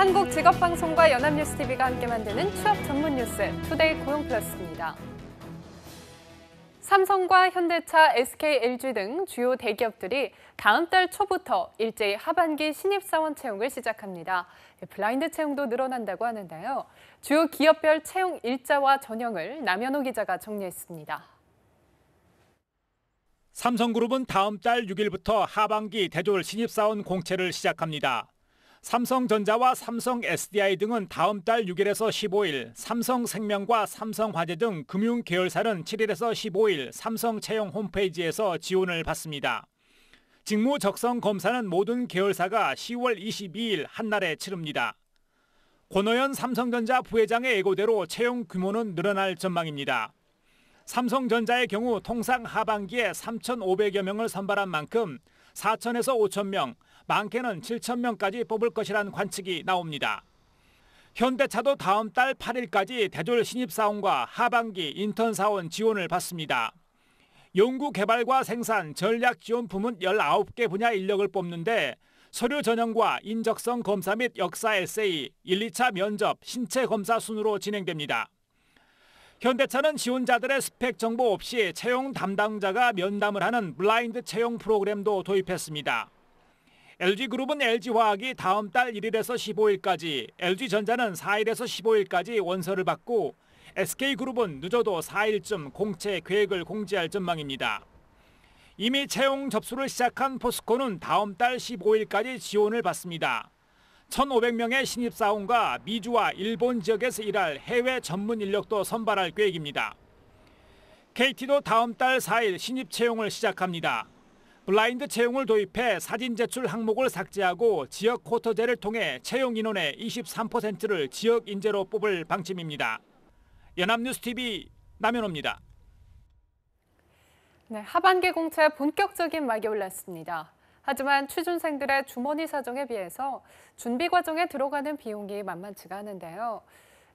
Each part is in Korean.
한국직업방송과 연합뉴스TV가 함께 만드는 취업 전문 뉴스 투데이 고용플러스입니다. 삼성과 현대차, SK, LG 등 주요 대기업들이 다음 달 초부터 일제히 하반기 신입사원 채용을 시작합니다. 블라인드 채용도 늘어난다고 하는데요. 주요 기업별 채용 일자와 전형을 남현호 기자가 정리했습니다. 삼성그룹은 다음 달 6일부터 하반기 대졸 신입사원 공채를 시작합니다. 삼성전자와 삼성 SDI 등은 다음 달 6일에서 15일, 삼성생명과 삼성화재 등 금융계열사는 7일에서 15일 삼성 채용 홈페이지에서 지원을 받습니다. 직무 적성 검사는 모든 계열사가 10월 22일 한날에 치릅니다. 권오현 삼성전자 부회장의 예고대로 채용 규모는 늘어날 전망입니다. 삼성전자의 경우 통상 하반기에 3,500여 명을 선발한 만큼 4,000에서 5,000 명, 많게는 7,000명까지 뽑을 것이란 관측이 나옵니다. 현대차도 다음 달 8일까지 대졸 신입사원과 하반기 인턴사원 지원을 받습니다. 연구개발과 생산, 전략지원부문 19개 분야 인력을 뽑는데 서류 전형과 인적성 검사 및 역사 에세이, 1, 2차 면접, 신체 검사 순으로 진행됩니다. 현대차는 지원자들의 스펙 정보 없이 채용 담당자가 면담을 하는 블라인드 채용 프로그램도 도입했습니다. LG그룹은 LG화학이 다음 달 1일에서 15일까지, LG전자는 4일에서 15일까지 원서를 받고 SK그룹은 늦어도 4일쯤 공채 계획을 공지할 전망입니다. 이미 채용 접수를 시작한 포스코는 다음 달 15일까지 지원을 받습니다. 1,500명의 신입사원과 미주와 일본 지역에서 일할 해외 전문 인력도 선발할 계획입니다. KT도 다음 달 4일 신입 채용을 시작합니다. 블라인드 채용을 도입해 사진 제출 항목을 삭제하고 지역 쿼터제를 통해 채용 인원의 23%를 지역 인재로 뽑을 방침입니다. 연합뉴스TV 남현호입니다. 네, 하반기 공채 본격적인 막이 올랐습니다. 하지만 취준생들의 주머니 사정에 비해서 준비 과정에 들어가는 비용이 만만치가 않은데요.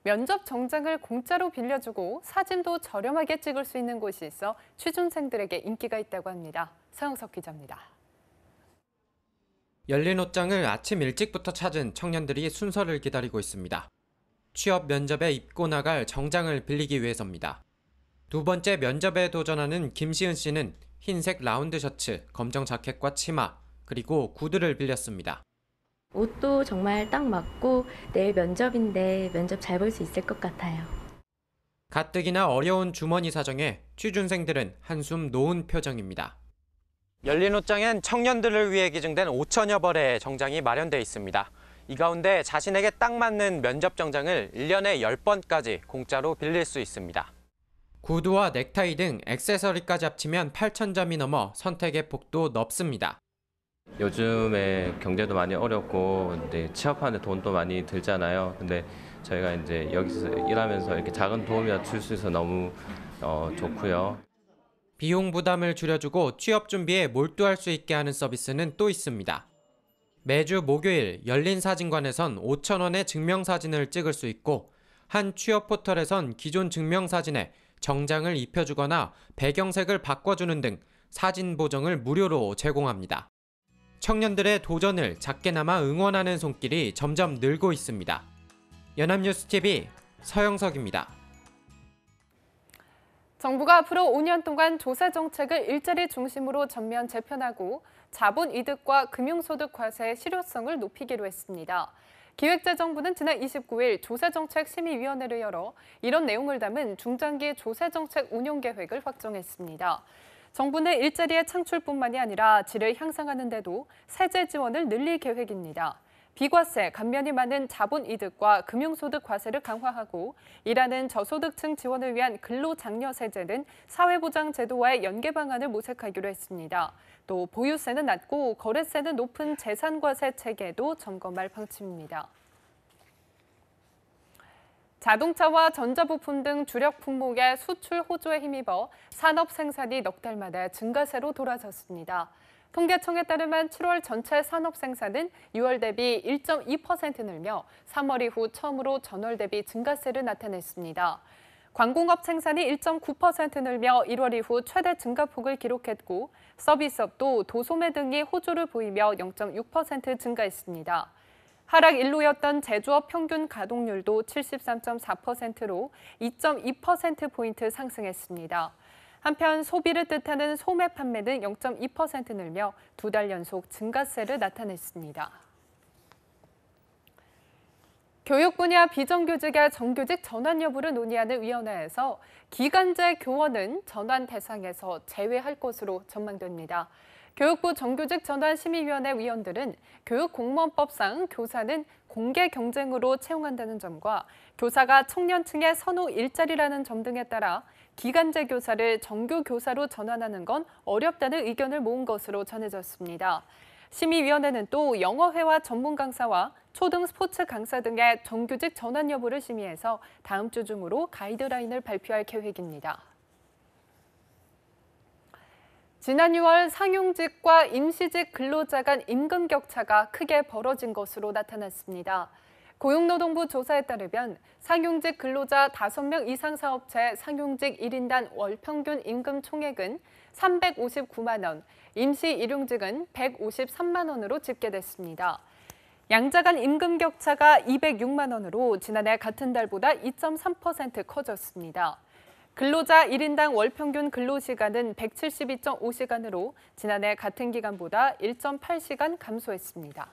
면접 정장을 공짜로 빌려주고 사진도 저렴하게 찍을 수 있는 곳이 있어 취준생들에게 인기가 있다고 합니다. 서영석 기자입니다. 열린 옷장을 아침 일찍부터 찾은 청년들이 순서를 기다리고 있습니다. 취업 면접에 입고 나갈 정장을 빌리기 위해서입니다. 두 번째 면접에 도전하는 김시은 씨는 흰색 라운드 셔츠, 검정 자켓과 치마, 그리고 구두를 빌렸습니다. 옷도 정말 딱 맞고 내일 면접인데 면접 잘 볼 수 있을 것 같아요. 가뜩이나 어려운 주머니 사정에 취준생들은 한숨 놓은 표정입니다. 열린 옷장엔 청년들을 위해 기증된 5천여 벌의 정장이 마련돼 있습니다. 이 가운데 자신에게 딱 맞는 면접 정장을 1년에 10번까지 공짜로 빌릴 수 있습니다. 구두와 넥타이 등 액세서리까지 합치면 8,000점이 넘어 선택의 폭도 넓습니다. 요즘에 경제도 많이 어렵고 이제 취업하는데 돈도 많이 들잖아요. 근데 저희가 이제 여기서 일하면서 이렇게 작은 도움이라도 줄 수 있어서 너무 좋고요. 비용 부담을 줄여주고 취업 준비에 몰두할 수 있게 하는 서비스는 또 있습니다. 매주 목요일 열린 사진관에선 5,000원의 증명사진을 찍을 수 있고 한 취업 포털에선 기존 증명사진에 정장을 입혀주거나 배경색을 바꿔주는 등 사진 보정을 무료로 제공합니다. 청년들의 도전을 작게나마 응원하는 손길이 점점 늘고 있습니다. 연합뉴스TV 서영석입니다. 정부가 앞으로 5년 동안 조세 정책을 일자리 중심으로 전면 재편하고 자본 이득과 금융소득 과세의 실효성을 높이기로 했습니다. 기획재정부는 지난 29일 조세정책심의위원회를 열어 이런 내용을 담은 중장기 조세정책 운용 계획을 확정했습니다. 정부는 일자리의 창출뿐만이 아니라 질을 향상하는 데도 세제 지원을 늘릴 계획입니다. 비과세, 감면이 많은 자본이득과 금융소득 과세를 강화하고 일하는 저소득층 지원을 위한 근로장려세제는 사회보장제도와의 연계 방안을 모색하기로 했습니다. 또 보유세는 낮고 거래세는 높은 재산과세 체계도 점검할 방침입니다. 자동차와 전자부품 등 주력 품목의 수출 호조에 힘입어 산업 생산이 넉 달 만에 증가세로 돌아섰습니다. 통계청에 따르면 7월 전체 산업 생산은 6월 대비 1.2% 늘며 3월 이후 처음으로 전월 대비 증가세를 나타냈습니다. 광공업 생산이 1.9% 늘며 1월 이후 최대 증가폭을 기록했고 서비스업도 도소매 등이 호조를 보이며 0.6% 증가했습니다. 하락 일로였던 제조업 평균 가동률도 73.4%로 2.2%포인트 상승했습니다. 한편 소비를 뜻하는 소매 판매는 0.2% 늘며 2달 연속 증가세를 나타냈습니다. 교육 분야 비정규직의 정규직 전환 여부를 논의하는 위원회에서 기간제 교원은 전환 대상에서 제외할 것으로 전망됩니다. 교육부 정규직 전환 심의위원회 위원들은 교육공무원법상 교사는 공개 경쟁으로 채용한다는 점과 교사가 청년층의 선호 일자리라는 점 등에 따라 기간제 교사를 정규 교사로 전환하는 건 어렵다는 의견을 모은 것으로 전해졌습니다. 심의위원회는 또 영어회화 전문 강사와 초등 스포츠 강사 등의 정규직 전환 여부를 심의해서 다음 주 중으로 가이드라인을 발표할 계획입니다. 지난 6월 상용직과 임시직 근로자 간 임금 격차가 크게 벌어진 것으로 나타났습니다. 고용노동부 조사에 따르면 상용직 근로자 5명 이상 사업체 상용직 1인당 월 평균 임금 총액은 359만 원, 임시 일용직은 153만 원으로 집계됐습니다. 양자 간 임금 격차가 206만 원으로 지난해 같은 달보다 2.3% 커졌습니다. 근로자 1인당 월 평균 근로시간은 172.5시간으로 지난해 같은 기간보다 1.8시간 감소했습니다.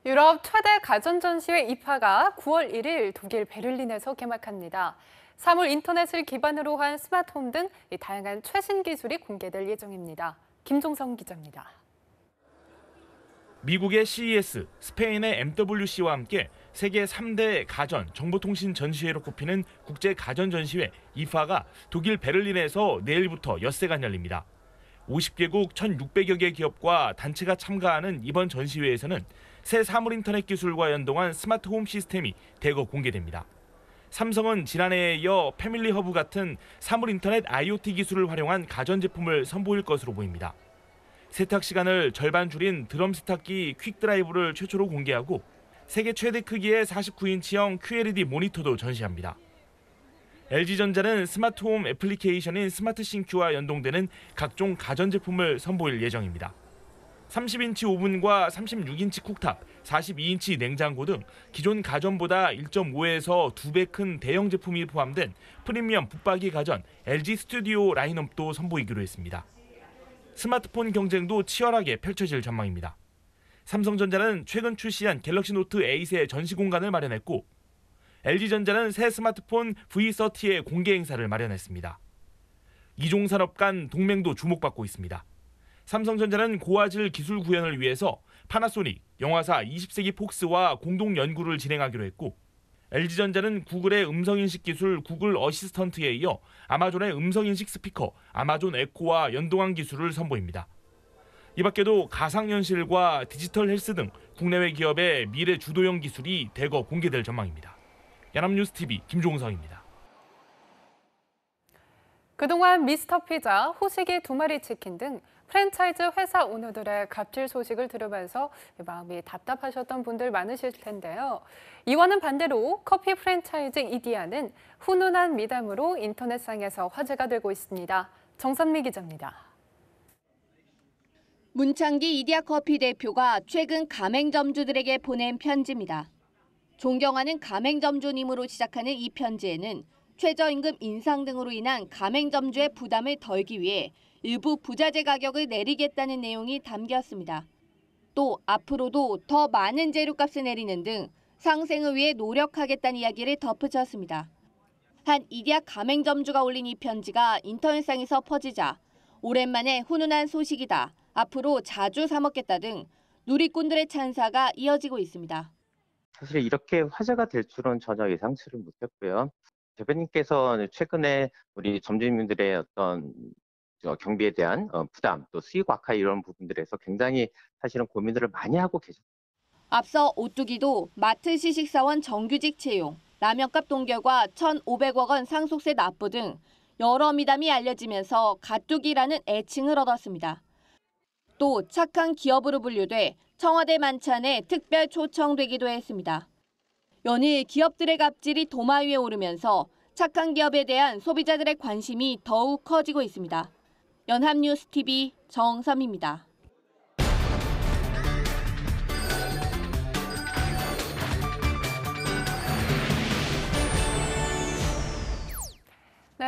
유럽 최대 가전전시회 이파가 9월 1일 독일 베를린에서 개막합니다. 사물 인터넷을 기반으로 한 스마트홈 등 다양한 최신 기술이 공개될 예정입니다. 김종성 기자입니다. 미국의 CES, 스페인의 MWC와 함께 세계 3대 가전, 정보통신 전시회로 꼽히는 국제 가전 전시회 이파가 독일 베를린에서 내일부터 엿새간 열립니다. 50개국 1,600여 개 기업과 단체가 참가하는 이번 전시회에서는 새 사물 인터넷 기술과 연동한 스마트홈 시스템이 대거 공개됩니다. 삼성은 지난해에 이어 패밀리 허브 같은 사물 인터넷 IoT 기술을 활용한 가전제품을 선보일 것으로 보입니다. 세탁 시간을 절반 줄인 드럼 세탁기 퀵드라이브를 최초로 공개하고 세계 최대 크기의 49인치형 QLED 모니터도 전시합니다. LG전자는 스마트홈 애플리케이션인 스마트싱크와 연동되는 각종 가전제품을 선보일 예정입니다. 30인치 오븐과 36인치 쿡탑, 42인치 냉장고 등 기존 가전보다 1.5에서 2배 큰 대형 제품이 포함된 프리미엄 붙박이 가전 LG 스튜디오 라인업도 선보이기로 했습니다. 스마트폰 경쟁도 치열하게 펼쳐질 전망입니다. 삼성전자는 최근 출시한 갤럭시 노트 8의 전시 공간을 마련했고 LG전자는 새 스마트폰 V30의 공개 행사를 마련했습니다. 이종산업 간 동맹도 주목받고 있습니다. 삼성전자는 고화질 기술 구현을 위해서 파나소닉, 영화사 20세기 폭스와 공동 연구를 진행하기로 했고 LG전자는 구글의 음성인식 기술 구글 어시스턴트에 이어 아마존의 음성인식 스피커 아마존 에코와 연동한 기술을 선보입니다. 이 밖에도 가상현실과 디지털 헬스 등 국내외 기업의 미래 주도형 기술이 대거 공개될 전망입니다. 연합뉴스TV 김종성입니다. 그동안 미스터피자, 호식이 2마리 치킨 등 프랜차이즈 회사 오너들의 갑질 소식을 들으면서 마음이 답답하셨던 분들 많으실 텐데요. 이와는 반대로 커피 프랜차이즈 이디야는 훈훈한 미담으로 인터넷상에서 화제가 되고 있습니다. 정선미 기자입니다. 문창기 이디야 커피 대표가 최근 가맹점주들에게 보낸 편지입니다. 존경하는 가맹점주님으로 시작하는 이 편지에는 최저임금 인상 등으로 인한 가맹점주의 부담을 덜기 위해 일부 부자재 가격을 내리겠다는 내용이 담겼습니다. 또 앞으로도 더 많은 재료값을 내리는 등 상생을 위해 노력하겠다는 이야기를 덧붙였습니다. 한 이디야 가맹점주가 올린 이 편지가 인터넷상에서 퍼지자 오랜만에 훈훈한 소식이다, 앞으로 자주 사 먹겠다 등 누리꾼들의 찬사가 이어지고 있습니다. 사실 이렇게 화제가 될 줄은 전혀 예상치를 못했고요. 대표님께서 최근에 우리 점주님들의 어떤 경비에 대한 부담, 또 수익 악화 이런 부분들에서 굉장히 사실은 고민들을 많이 하고 계셨습니다. 앞서 오뚜기도 마트 시식사원 정규직 채용, 라면값 동결과 1,500억 원 상속세 납부 등 여러 미담이 알려지면서 가뚜기라는 애칭을 얻었습니다. 또 착한 기업으로 분류돼 청와대 만찬에 특별 초청되기도 했습니다. 연일 기업들의 갑질이 도마 위에 오르면서 착한 기업에 대한 소비자들의 관심이 더욱 커지고 있습니다. 연합뉴스TV 정선미입니다.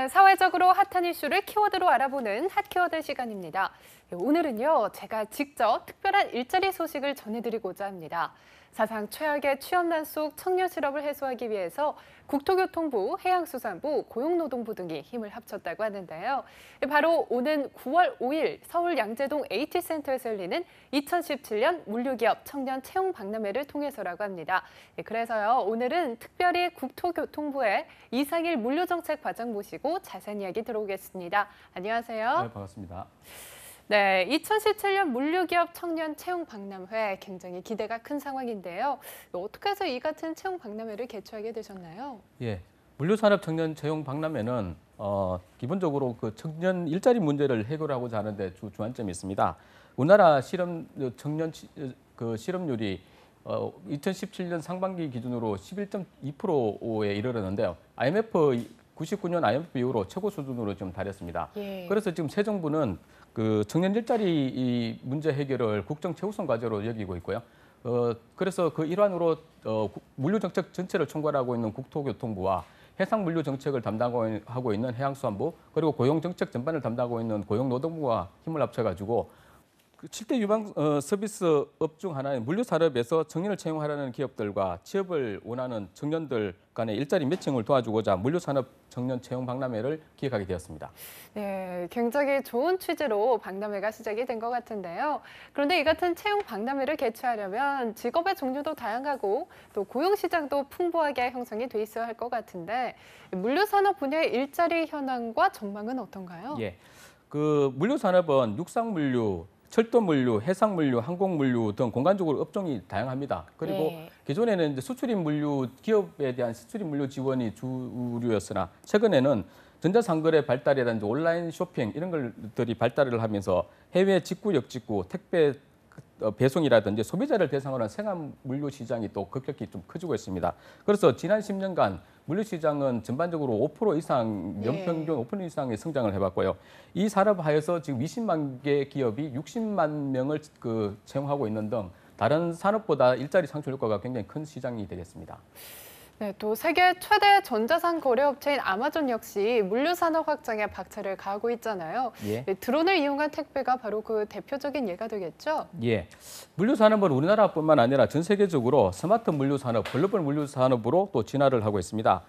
네, 사회적으로 핫한 이슈를 키워드로 알아보는 핫키워드 시간입니다. 오늘은요, 제가 직접 특별한 일자리 소식을 전해드리고자 합니다. 사상 최악의 취업난 속 청년 실업을 해소하기 위해서 국토교통부, 해양수산부, 고용노동부 등이 힘을 합쳤다고 하는데요. 바로 오는 9월 5일 서울 양재동 AT센터에서 열리는 2017년 물류기업 청년 채용 박람회를 통해서라고 합니다. 그래서요, 오늘은 특별히 국토교통부의 이상일 물류정책과장 모시고 자세한 이야기 들어보겠습니다. 안녕하세요. 네, 반갑습니다. 네, 2017년 물류기업 청년 채용 박람회 굉장히 기대가 큰 상황인데요. 어떻게 해서 이 같은 채용 박람회를 개최하게 되셨나요? 예, 물류산업 청년 채용 박람회는 기본적으로 그 청년 일자리 문제를 해결하고자 하는데 주안점이 있습니다. 우리나라 청년 실업률이 2017년 상반기 기준으로 11.2%에 이르렀는데요. 99년 IMF 이후로 최고 수준으로 좀 달했습니다. 예. 그래서 지금 새 정부는 그 청년 일자리 이 문제 해결을 국정 최우선 과제로 여기고 있고요. 그래서 그 일환으로 물류 정책 전체를 총괄하고 있는 국토교통부와 해상 물류 정책을 담당하고 있는 해양수산부, 그리고 고용 정책 전반을 담당하고 있는 고용노동부와 힘을 합쳐가지고 7대 유망 서비스 업 중 하나인 물류 산업에서 청년을 채용하려는 기업들과 취업을 원하는 청년들 간의 일자리 매칭을 도와주고자 물류 산업 청년 채용 박람회를 기획하게 되었습니다. 네, 굉장히 좋은 취지로 박람회가 시작이 된 것 같은데요. 그런데 이 같은 채용 박람회를 개최하려면 직업의 종류도 다양하고 또 고용 시장도 풍부하게 형성이 돼 있어야 할 것 같은데 물류 산업 분야의 일자리 현황과 전망은 어떤가요? 예, 그 물류 산업은 육상 물류, 철도 물류, 해상 물류, 항공 물류 등 공간적으로 업종이 다양합니다. 그리고 네. 기존에는 이제 수출입 물류 기업에 대한 수출입 물류 지원이 주류였으나 최근에는 전자상거래 발달이라든지 온라인 쇼핑 이런 것들이 발달을 하면서 해외 직구, 역직구, 택배 배송이라든지 소비자를 대상으로 한 생활 물류 시장이 또 급격히 좀 커지고 있습니다. 그래서 지난 10년간 물류 시장은 전반적으로 5% 이상, 연평균 5% 이상의 성장을 해봤고요. 이 산업 하에서 지금 20만 개 기업이 60만 명을 채용하고 있는 등 다른 산업보다 일자리 창출 효과가 굉장히 큰 시장이 되겠습니다. 네, 또 세계 최대 전자상 거래업체인 아마존 역시 물류 산업 확장에 박차를 가하고 있잖아요. 예. 네, 드론을 이용한 택배가 바로 그 대표적인 예가 되겠죠? 예, 물류 산업은 우리나라뿐만 아니라 전 세계적으로 스마트 물류 산업, 글로벌 물류 산업으로 또 진화를 하고 있습니다.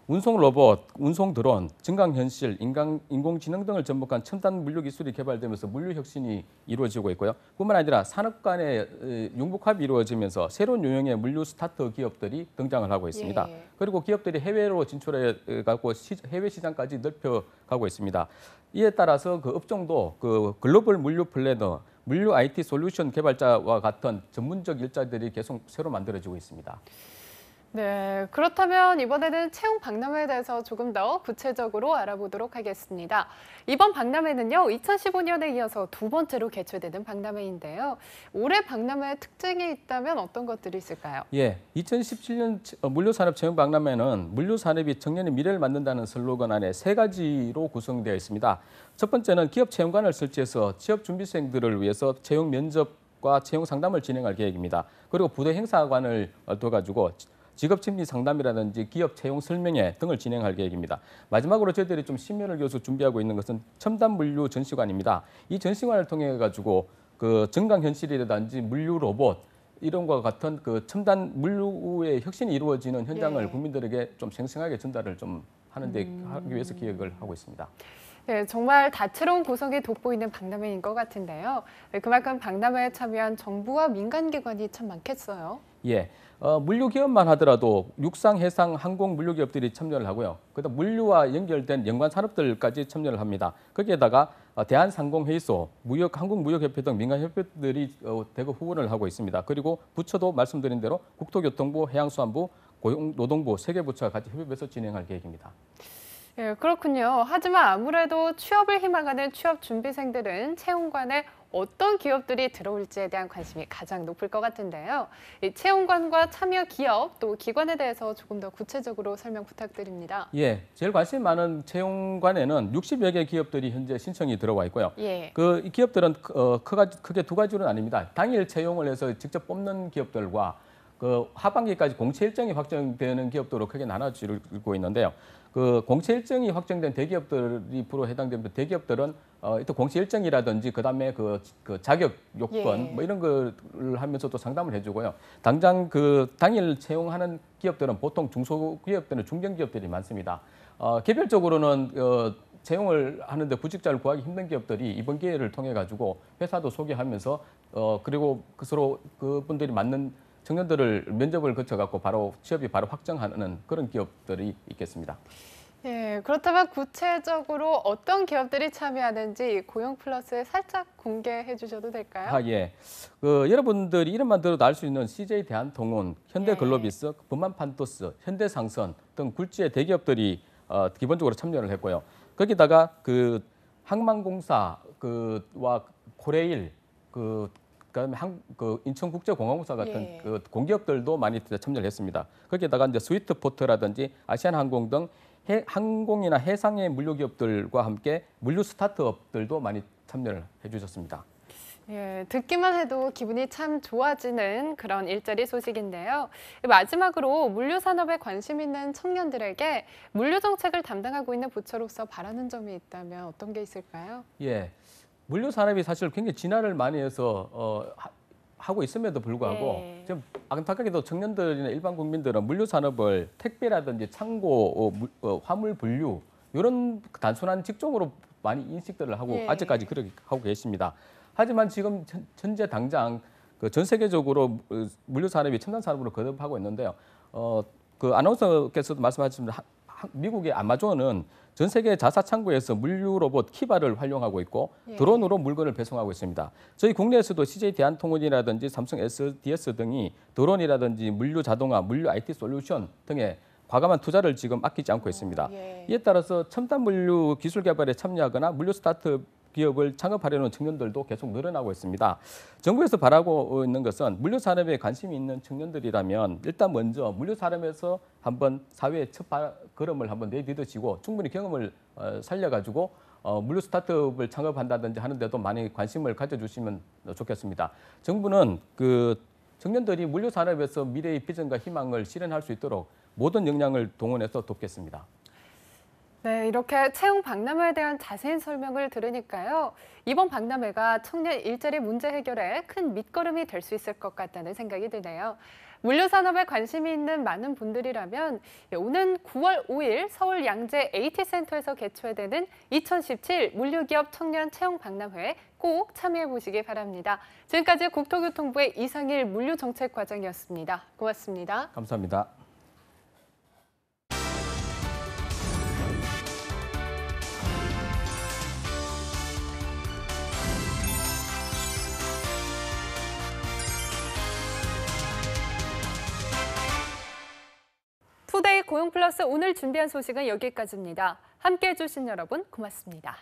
운송 로봇, 운송 드론, 증강현실, 인공지능 등을 접목한 첨단 물류 기술이 개발되면서 물류 혁신이 이루어지고 있고요. 뿐만 아니라 산업 간의 융복합이 이루어지면서 새로운 유형의 물류 스타트 기업들이 등장을 하고 있습니다. 예. 그리고 기업들이 해외로 진출해 가고 해외 시장까지 넓혀가고 있습니다. 이에 따라서 그 업종도 그 글로벌 물류 플래너, 물류 IT 솔루션 개발자와 같은 전문적 일자리들이 계속 새로 만들어지고 있습니다. 네, 그렇다면 이번에는 채용 박람회에 대해서 조금 더 구체적으로 알아보도록 하겠습니다. 이번 박람회는요, 2015년에 이어서 두 번째로 개최되는 박람회인데요. 올해 박람회의 특징이 있다면 어떤 것들이 있을까요? 예, 2017년 물류산업 채용 박람회는 물류산업이 청년의 미래를 만든다는 슬로건 안에 세 가지로 구성되어 있습니다. 첫 번째는 기업 채용관을 설치해서 취업 준비생들을 위해서 채용 면접과 채용 상담을 진행할 계획입니다. 그리고 부대 행사관을 둬가지고 직업 심리 상담이라든지 기업 채용 설명회 등을 진행할 계획입니다. 마지막으로 저희들이 좀 심혈을 기울여서 준비하고 있는 것은 첨단 물류 전시관입니다. 이 전시관을 통해 가지고 그 증강현실이라든지 물류 로봇 이런 것과 같은 그 첨단 물류의 혁신이 이루어지는 현장을 예. 국민들에게 좀 생생하게 전달을 좀 하기 위해서 기획을 하고 있습니다. 네, 정말 다채로운 구성이 돋보이는 박람회인 것 같은데요. 네, 그만큼 박람회에 참여한 정부와 민간기관이 참 많겠어요. 예, 물류 기업만 하더라도 육상, 해상, 항공 물류 기업들이 참여를 하고요. 그다음 물류와 연결된 연관 산업들까지 참여를 합니다. 거기에다가 대한상공회의소, 한국무역협회 등 민간협회들이 대거 후원을 하고 있습니다. 그리고 부처도 말씀드린 대로 국토교통부, 해양수산부, 고용노동부 세 개 부처가 같이 협업해서 진행할 계획입니다. 예, 그렇군요. 하지만 아무래도 취업을 희망하는 취업 준비생들은 채용관에 어떤 기업들이 들어올지에 대한 관심이 가장 높을 것 같은데요. 이 채용관과 참여 기업 또 기관에 대해서 조금 더 구체적으로 설명 부탁드립니다. 예, 제일 관심 많은 채용관에는 60여 개 기업들이 현재 신청이 들어와 있고요. 예. 이 기업들은 크게 두 가지로 나뉩니다. 당일 채용을 해서 직접 뽑는 하반기까지 공채 일정이 확정되는 기업도로 크게 나눠지고 있는데요. 그 공채 일정이 확정된 대기업들이 주로 해당되는 대기업들은 또 공채 일정이라든지 그다음에 그 자격 요건 뭐 이런 거를 하면서도 상담을 해주고요. 당장 그 당일 채용하는 기업들은 보통 중소기업들은 중견기업들이 많습니다. 개별적으로는 채용을 하는데 구직자를 구하기 힘든 기업들이 이번 기회를 통해 가지고 회사도 소개하면서 그리고 서로 그분들이 맞는 청년들을 면접을 거쳐갖고 바로 취업이 바로 확정하는 그런 기업들이 있겠습니다. 예, 그렇다면 구체적으로 어떤 기업들이 참여하는지 고용플러스에 살짝 공개해 주셔도 될까요? 예. 여러분들이 이름만 들어도 알 수 있는 CJ 대한통운, 현대글로비스, 범한판토스, 현대상선 등 굴지의 대기업들이 기본적으로 참여를 했고요. 거기다가 그 항만공사 와 코레일 그다음에 인천국제공항공사 같은 그 공기업들도 많이 참여를 했습니다. 거기에다가 이제 스위트포트라든지 아시안항공 등 항공이나 해상의 물류기업들과 함께 물류 스타트업들도 많이 참여를 해주셨습니다. 예, 듣기만 해도 기분이 참 좋아지는 그런 일자리 소식인데요. 마지막으로 물류산업에 관심 있는 청년들에게 물류정책을 담당하고 있는 부처로서 바라는 점이 있다면 어떤 게 있을까요? 예, 물류산업이 사실 굉장히 진화를 많이 해서 하고 있음에도 불구하고 좀 안타깝게도 청년들이나 일반 국민들은 물류산업을 택배라든지 창고, 화물 분류 이런 단순한 직종으로 많이 인식들을 하고 아직까지 그렇게 하고 계십니다. 하지만 지금 현재 당장 전 세계적으로 물류산업이 첨단 산업으로 거듭하고 있는데요. 그 아나운서께서도 말씀하셨지만 미국의 아마존은 전 세계 자사 창고에서 물류 로봇 키바를 활용하고 있고 드론으로 물건을 배송하고 있습니다. 저희 국내에서도 CJ 대한통운이라든지 삼성 SDS 등이 드론이라든지 물류 자동화, 물류 IT 솔루션 등에 과감한 투자를 지금 아끼지 않고 있습니다. 이에 따라서 첨단 물류 기술 개발에 참여하거나 물류 스타트업 기업을 창업하려는 청년들도 계속 늘어나고 있습니다. 정부에서 바라고 있는 것은 물류 산업에 관심이 있는 청년들이라면 일단 먼저 물류 산업에서 한번 사회의 첫 걸음을 한번 내딛으시고 충분히 경험을 살려가지고 물류 스타트업을 창업한다든지 하는데도 많이 관심을 가져주시면 좋겠습니다. 정부는 그 청년들이 물류 산업에서 미래의 비전과 희망을 실현할 수 있도록 모든 역량을 동원해서 돕겠습니다. 네, 이렇게 채용 박람회에 대한 자세한 설명을 들으니까요. 이번 박람회가 청년 일자리 문제 해결에 큰 밑거름이 될 수 있을 것 같다는 생각이 드네요. 물류산업에 관심이 있는 많은 분들이라면 오는 9월 5일 서울 양재 AT센터에서 개최되는 2017 물류기업 청년 채용 박람회에 꼭 참여해 보시기 바랍니다. 지금까지 국토교통부의 이상일 물류정책과장이었습니다. 고맙습니다. 감사합니다. 투데이 고용플러스 오늘 준비한 소식은 여기까지입니다. 함께해 주신 여러분 고맙습니다.